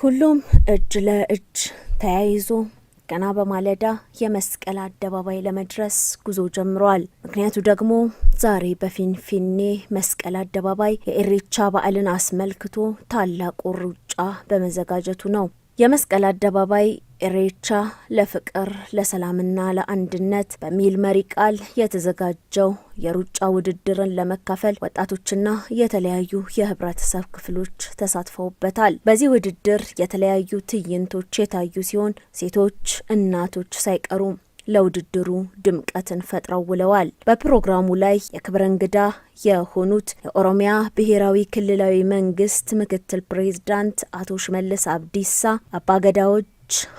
ሁሉም እጅ ለእጅ ተያይዞ ገና በማለዳ የመስቀል አደባባይ ለመድረስ ጉዞ ጀምሯል። ምክንያቱ ደግሞ ዛሬ በፊንፊኔ መስቀል አደባባይ የኢሬቻ በዓልን አስመልክቶ ታላቁ ሩጫ በመዘጋጀቱ ነው። የመስቀል አደባባይ ኢሬቻ ለፍቅር ለሰላምና ለአንድነት በሚል መሪ ቃል የተዘጋጀው የሩጫ ውድድርን ለመካፈል ወጣቶችና የተለያዩ የህብረተሰብ ክፍሎች ተሳትፈውበታል። በዚህ ውድድር የተለያዩ ትዕይንቶች የታዩ ሲሆን ሴቶች፣ እናቶች ሳይቀሩ ለውድድሩ ድምቀትን ፈጥረው ውለዋል። በፕሮግራሙ ላይ የክብር እንግዳ የሆኑት የኦሮሚያ ብሔራዊ ክልላዊ መንግስት ምክትል ፕሬዝዳንት አቶ ሽመልስ አብዲሳ፣ አባገዳዎች፣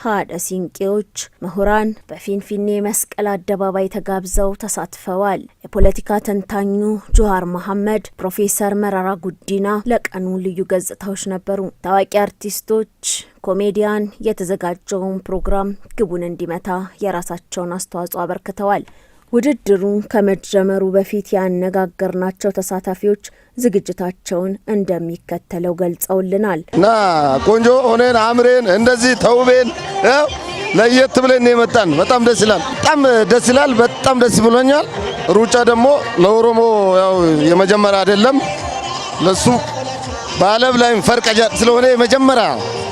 ሀደ ሲንቄዎች፣ ምሁራን በፊንፊኔ መስቀል አደባባይ ተጋብዘው ተሳትፈዋል። የፖለቲካ ተንታኙ ጆሃር መሐመድ፣ ፕሮፌሰር መራራ ጉዲና ለቀኑ ልዩ ገጽታዎች ነበሩ። ታዋቂ አርቲስቶች፣ ኮሜዲያን የተዘጋጀውን ፕሮግራም ግቡን እንዲመታ የራሳቸውን አስተዋጽኦ አበርክተዋል። ውድድሩ ከመጀመሩ በፊት ያነጋገርናቸው ተሳታፊዎች ዝግጅታቸውን እንደሚከተለው ገልጸውልናል። ና ቆንጆ ሆነን አምረን እንደዚህ ተውበን ለየት ብለን የመጣን በጣም ደስ ይላል። በጣም ደስ ብሎኛል። ሩጫ ደግሞ ለኦሮሞ ያው የመጀመሪያ አይደለም፣ ለሱ በዓለም ላይ ፈርቀጃ ስለሆነ የመጀመሪያ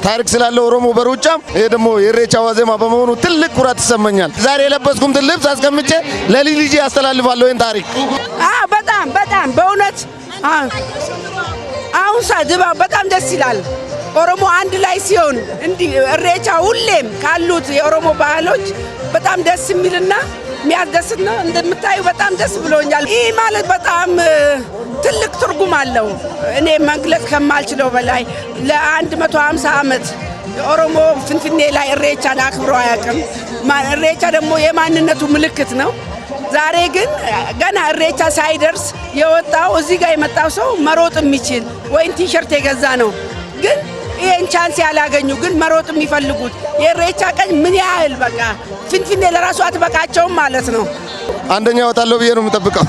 ታሪክ ስላለው ኦሮሞ በሩጫም ይሄ ደግሞ የኢሬቻ ዋዜማ በመሆኑ ትልቅ ኩራት ይሰማኛል። ዛሬ የለበስኩት ልብስ አስቀምጬ ለልጅ ያስተላልፋለሁ ይሄን ታሪክ። በጣም በእውነት አሁን ድባቡ በጣም ደስ ይላል። ኦሮሞ አንድ ላይ ሲሆን እንዲህ ኢሬቻ ሁሌም ካሉት የኦሮሞ ባህሎች በጣም ደስ የሚልና የሚያስደስት ነው። እንደምታዩ በጣም ደስ ብሎኛል። ይህ ማለት በጣም ትልቅ ትርጉም አለው። እኔ መግለጽ ከማልችለው በላይ ለ150 ዓመት ኦሮሞ ፊንፊኔ ላይ ኢሬቻን አክብሮ አያውቅም። ኢሬቻ ደግሞ የማንነቱ ምልክት ነው። ዛሬ ግን ገና ኢሬቻ ሳይደርስ የወጣው እዚህ ጋር የመጣው ሰው መሮጥ የሚችል ወይም ቲሸርት የገዛ ነው። ግን ይሄን ቻንስ ያላገኙ ግን መሮጥ የሚፈልጉት የኢሬቻ ቀን ምን ያህል በቃ ፊንፊኔ ለራሱ አትበቃቸውም ማለት ነው። አንደኛ ወጣለው ብዬ ነው የምጠብቀው።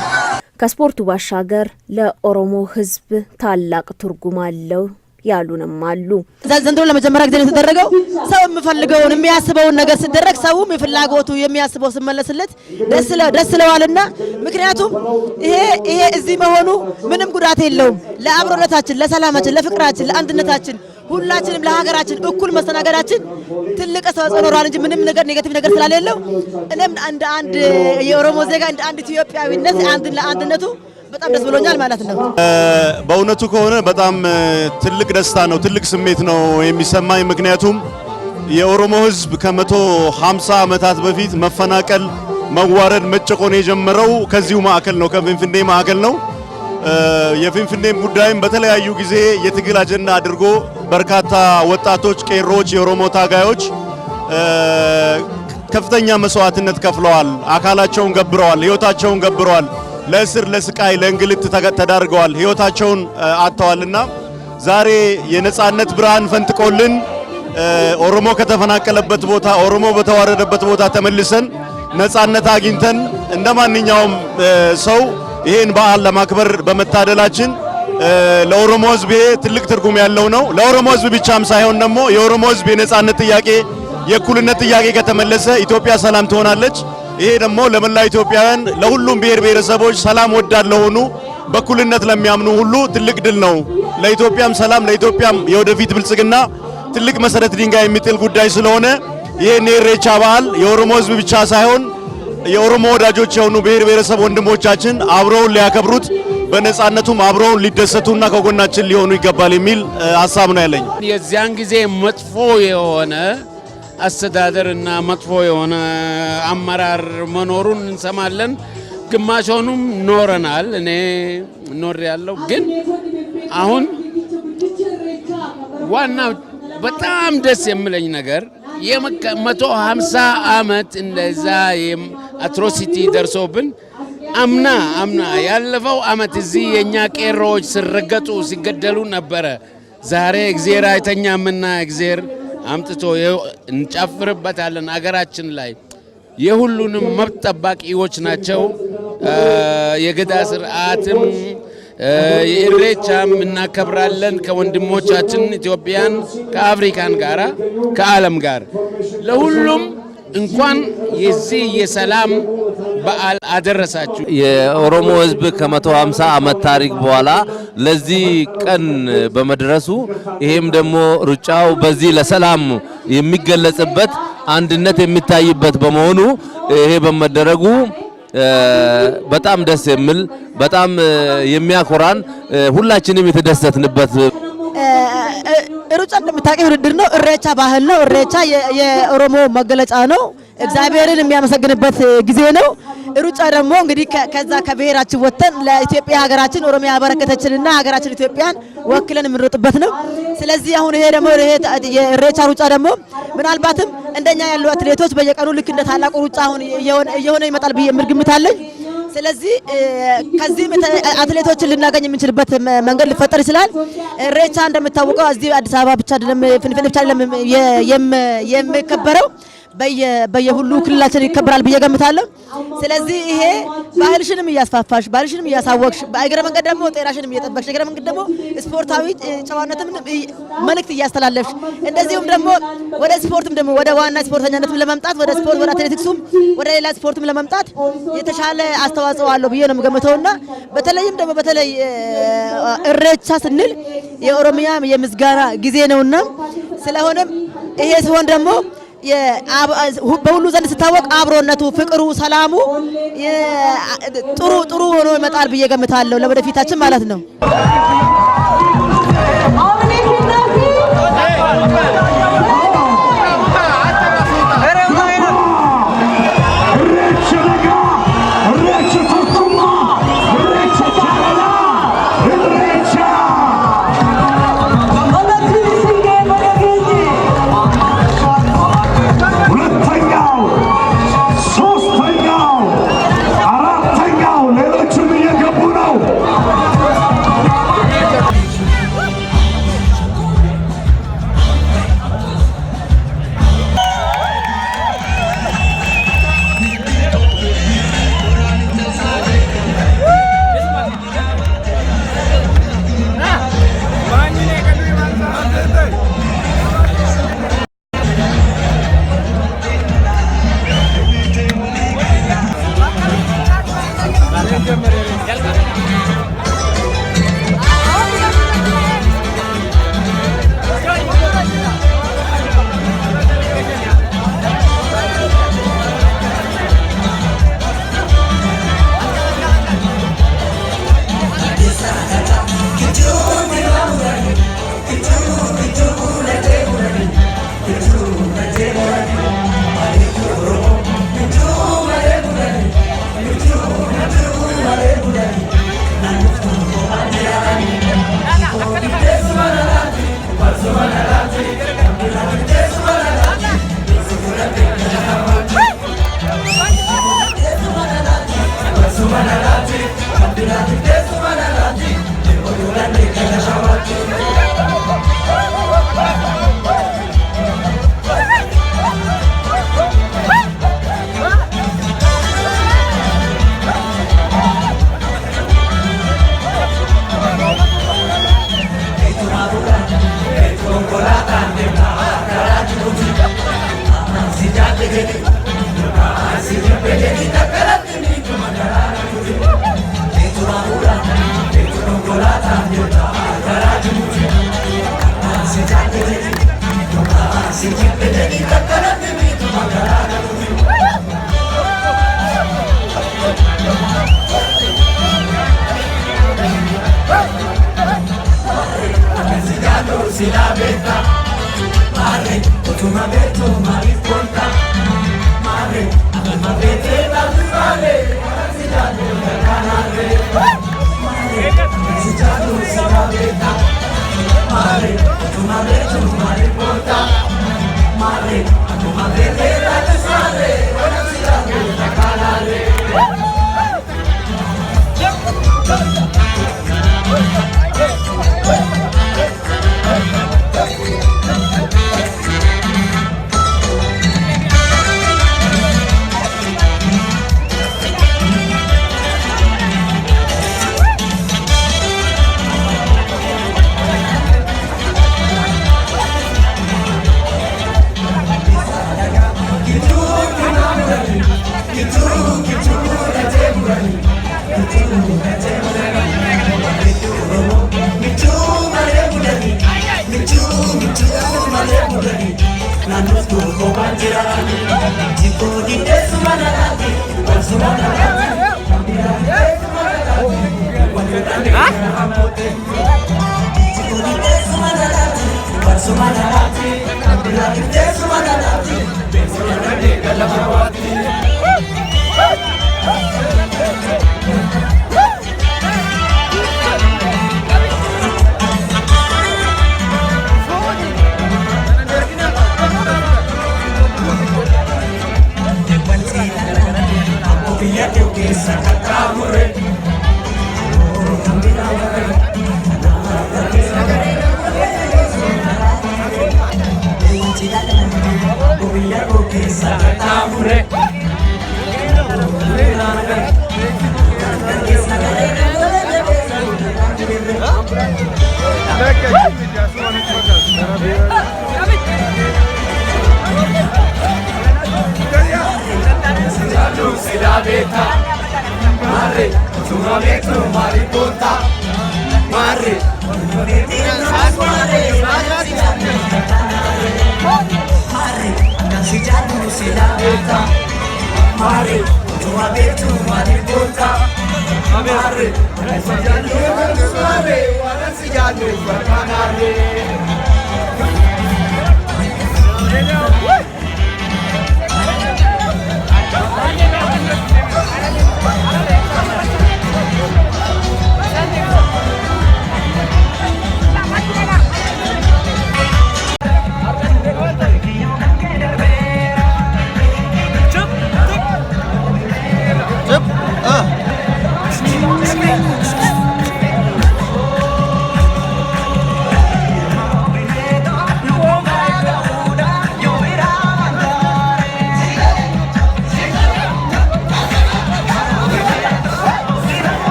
ከስፖርቱ ባሻገር ለኦሮሞ ሕዝብ ታላቅ ትርጉም አለው ያሉንም አሉ። ዘንድሮ ለመጀመሪያ ጊዜ የተደረገው ሰው የሚፈልገውን የሚያስበውን ነገር ሲደረግ ሰውም የፍላጎቱ የሚያስበው ሲመለስለት ደስ ለዋልና ምክንያቱም ይሄ እዚህ መሆኑ ምንም ጉዳት የለውም። ለአብሮነታችን፣ ለሰላማችን፣ ለፍቅራችን፣ ለአንድነታችን ሁላችንም ለሀገራችን እኩል መስተናገዳችን ትልቅ አስተዋጽኦ ኖሯል እንጂ ምንም ነገር ኔጋቲቭ ነገር ስላልሌለው እኔም እንደ አንድ የኦሮሞ ዜጋ እንደ አንድ ኢትዮጵያዊነት ለአንድነቱ በጣም ደስ ብሎኛል ማለት ነው። በእውነቱ ከሆነ በጣም ትልቅ ደስታ ነው፣ ትልቅ ስሜት ነው የሚሰማኝ። ምክንያቱም የኦሮሞ ሕዝብ ከ150 ዓመታት በፊት መፈናቀል፣ መዋረድ፣ መጨቆን የጀመረው ከዚሁ ማዕከል ነው፣ ከፊንፊኔ ማዕከል ነው። የፊንፊኔም ጉዳይም በተለያዩ ጊዜ የትግል አጀንዳ አድርጎ በርካታ ወጣቶች፣ ቄሮች፣ የኦሮሞ ታጋዮች ከፍተኛ መስዋዕትነት ከፍለዋል፣ አካላቸውን ገብረዋል፣ ህይወታቸውን ገብረዋል። ለእስር፣ ለስቃይ፣ ለእንግልት ተዳርገዋል፣ ህይወታቸውን አጥተዋልና ዛሬ የነጻነት ብርሃን ፈንጥቆልን ኦሮሞ ከተፈናቀለበት ቦታ፣ ኦሮሞ በተዋረደበት ቦታ ተመልሰን ነጻነት አግኝተን እንደማንኛውም ሰው ይሄን በዓል ለማክበር በመታደላችን ለኦሮሞ ህዝብ ትልቅ ትርጉም ያለው ነው። ለኦሮሞ ህዝብ ብቻም ሳይሆን ደግሞ የኦሮሞ ህዝብ የነጻነት ጥያቄ፣ የእኩልነት ጥያቄ ከተመለሰ ኢትዮጵያ ሰላም ትሆናለች። ይሄ ደግሞ ለመላው ኢትዮጵያውያን፣ ለሁሉም ብሔር ብሔረሰቦች፣ ሰላም ወዳድ ለሆኑ በእኩልነት ለሚያምኑ ሁሉ ትልቅ ድል ነው። ለኢትዮጵያም ሰላም፣ ለኢትዮጵያም የወደፊት ብልጽግና ትልቅ መሰረት ድንጋይ የሚጥል ጉዳይ ስለሆነ ይሄን የኢሬቻ በዓል የኦሮሞ ህዝብ ብቻ ሳይሆን የኦሮሞ ወዳጆች የሆኑ ብሔር ብሔረሰብ ወንድሞቻችን አብረውን ሊያከብሩት በነጻነቱም አብረውን ሊደሰቱና ከጎናችን ሊሆኑ ይገባል የሚል ሐሳብ ነው ያለኝ። የዚያን ጊዜ መጥፎ የሆነ አስተዳደርና መጥፎ የሆነ አመራር መኖሩን እንሰማለን። ግማሹንም ኖረናል። እኔ ኖር ያለው ግን አሁን ዋናው በጣም ደስ የሚለኝ ነገር የ150 ዓመት እንደዛ አትሮሲቲ ደርሶብን አምና ያለፈው ዓመት እዚህ የኛ ቄሮዎች ሲረገጡ ሲገደሉ ነበረ። ዛሬ እግዚአብሔር አይተኛምና እግዚአብሔር አምጥቶ እንጨፍርበታለን። አገራችን ላይ የሁሉንም መብት ጠባቂዎች ናቸው። የገዳ ስርዓትም የኢሬቻም እናከብራለን ከወንድሞቻችን ኢትዮጵያን ከአፍሪካን ጋራ ከዓለም ጋር ለሁሉም እንኳን የዚህ የሰላም በዓል አደረሳችሁ። የኦሮሞ ሕዝብ ከ150 ዓመት ታሪክ በኋላ ለዚህ ቀን በመድረሱ ይሄም ደግሞ ሩጫው በዚህ ለሰላም የሚገለጽበት አንድነት የሚታይበት በመሆኑ ይሄ በመደረጉ በጣም ደስ የሚል በጣም የሚያኮራን ሁላችንም የተደሰትንበት ሩጫ እንደምታውቂው ውድድር ነው። እሬቻ ባህል ነው። እሬቻ የኦሮሞ መገለጫ ነው። እግዚአብሔርን የሚያመሰግንበት ጊዜ ነው። ሩጫ ደግሞ እንግዲህ ከዛ ከብሔራችን ወጥተን ለኢትዮጵያ ሀገራችን ኦሮሚያ ያበረከተችንና ሀገራችን ኢትዮጵያን ወክለን የምንሮጥበት ነው። ስለዚህ አሁን ይሄ ደግሞ የእሬቻ ሩጫ ደግሞ ምናልባትም እንደኛ ያሉ አትሌቶች በየቀኑ ልክ እንደ ታላቁ ሩጫ አሁን እየሆነ ይመጣል ብዬ የምል ግምት አለኝ። ስለዚህ ከዚህም አትሌቶችን ልናገኝ የምንችልበት መንገድ ሊፈጠር ይችላል። እሬቻ እንደምታወቀው እዚህ አዲስ አበባ ብቻ አይደለም ፍንፍኔ ብቻ አይደለም የሚከበረው በየሁሉ ክልላችን ይከበራል ብዬ ገምታለሁ። ስለዚህ ይሄ ባህልሽንም እያስፋፋሽ ባህልሽንም እያሳወቅሽ በእግረ መንገድ ደግሞ ጤናሽንም እየጠበቅሽ እግረ መንገድ ደግሞ ስፖርታዊ ጨዋነትም መልእክት እያስተላለፍሽ እንደዚሁም ደግሞ ወደ ስፖርትም ደግሞ ወደ ዋና ስፖርተኛነትም ለመምጣት ወደ ስፖርት ወደ አትሌቲክሱም ወደ ሌላ ስፖርትም ለመምጣት የተሻለ አስተዋጽኦ አለው ብዬ ነው የምገምተውና በተለይም ደግሞ በተለይ እሬቻ ስንል የኦሮሚያ የምስጋና ጊዜ ነውና ስለሆነም ይሄ ሲሆን ደግሞ በሁሉ ዘንድ ሲታወቅ አብሮነቱ፣ ፍቅሩ፣ ሰላሙ ጥሩ ሆኖ ይመጣል ብዬ ገምታለሁ ለወደፊታችን ማለት ነው።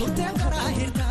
murteen karaa hirka